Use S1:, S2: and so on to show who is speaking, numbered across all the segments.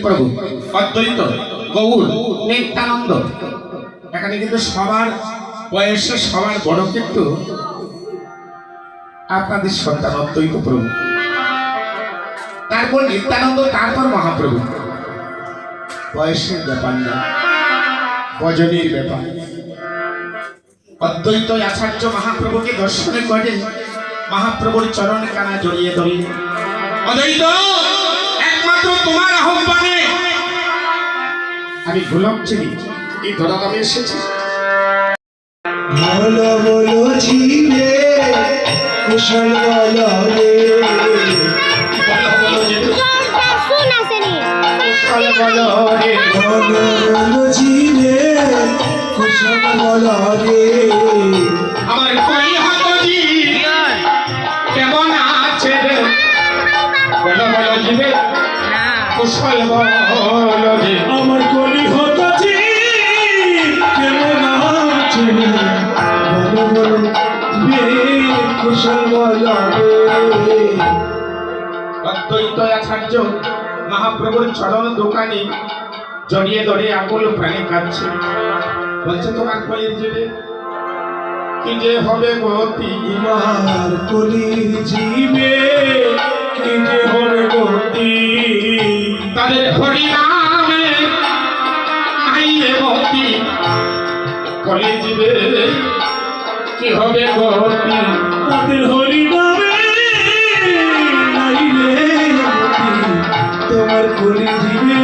S1: প্রভু অদ্বৈত গৌর নিত্যানন্দ এখানে কিন্তু সবার বয়সে সবার বড় কিন্তু আপনাদের সন্তান অদ্বৈত প্রভু, তারপর নিত্যানন্দ, তারপর মহাপ্রভু। বয়সের ব্যাপার না, ভজনের ব্যাপার। অদ্বৈত আচার্য মহাপ্রভুকে দর্শনে করে মহাপ্রভুর চরণ কানা জড়িয়ে ধরে, অদ্বৈত একমাত্র তোমার আহ্বানে আমি গোলক চিনি এই ধরাধামে এসেছি।
S2: বলো বলো জীবে কুশল বলো রে,
S1: বলো বলো জীবে কুশল বলো রে,
S2: বলো বলো জীবে কুশল বলো রে।
S1: আমার কই হাতজি কেমন আছে রে, বলো বলো জীবে কুশল বলো রে।
S2: আমার কলি হতাছি কেমন আছে রে, বলো বলো জীবে কুশল বলো রে।
S1: অদ্বৈত আচার্য মহাপ্রভুর চরণ দোকানে জড়িয়ে ধরে আকুল প্রাণে কাঁদছে, বলছে তোমার কলির জীবে কি যে হবে গতি,
S2: আমার কলির জীবে কি যে হবে গতি।
S1: তাদের হরি নামে আইয়ে গতি, কলির জীবে কি হবে গতি,
S2: তাদের হরি নামে নাইলে গতি, তোমার কলির জীবে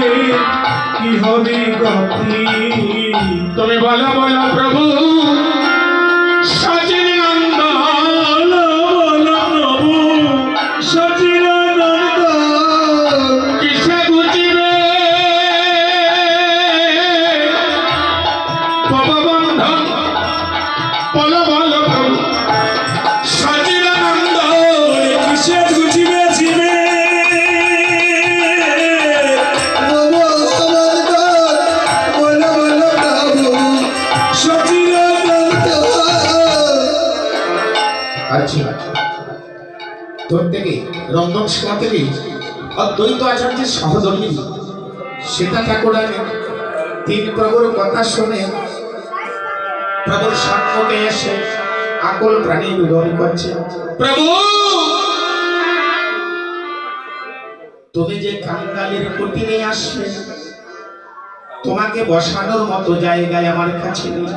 S2: কি হবে গতি।
S1: তুমি বলো বলো প্রভু সচিনানন্দ,
S2: বলো বলো প্রভু সচিদানন্দ,
S1: কিসে বুঝিবে ভববন্ধন, বলো বলো প্রভু সচিদানন্দ,
S2: কিসে বুঝিবে জীবে বলো বলো প্রভু সচিদানন্দ।
S1: আচ্ছা, তোর থেকে রন্ধনশালা থেকে অদ্বৈত আচার্যের সহধর্মী সীতা ঠাকুরানী তিন প্রভুর কথা শুনে প্রভুর সম্মুখে এসে আকুল প্রাণী রোদন করছে, প্রভু তুমি যে কাঙ্গালের কুটিরে আসবে, তোমাকে বসানোর মতো জায়গায় আমার কাছে নেই।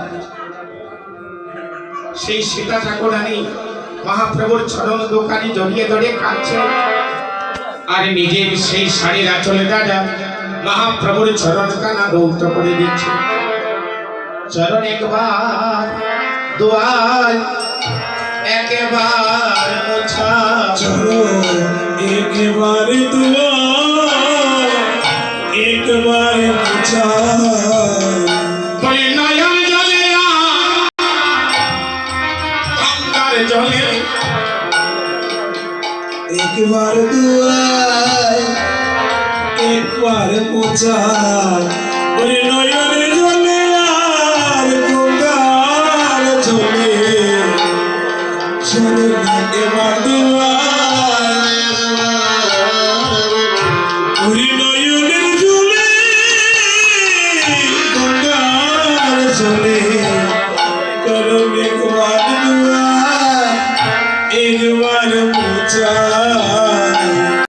S1: সেই সীতা ঠাকুরানী মহাপ্রভুর চরণ দোকানে জড়িয়ে ধরে কাঁদছে, আর নিজের সেই শাড়ির আঁচলে দাদা মহাপ্রভুর চরণ কানা দৌত করে দিচ্ছে। চরণ একবার দোয়াল একবার মোছা,
S2: চলো একবার দুয়া একবার মোছা,
S1: বলে নয়ন জলে গঙ্গার জলে,
S2: একবার দুয়া একবার মোছা, ওরে নয়নের জলে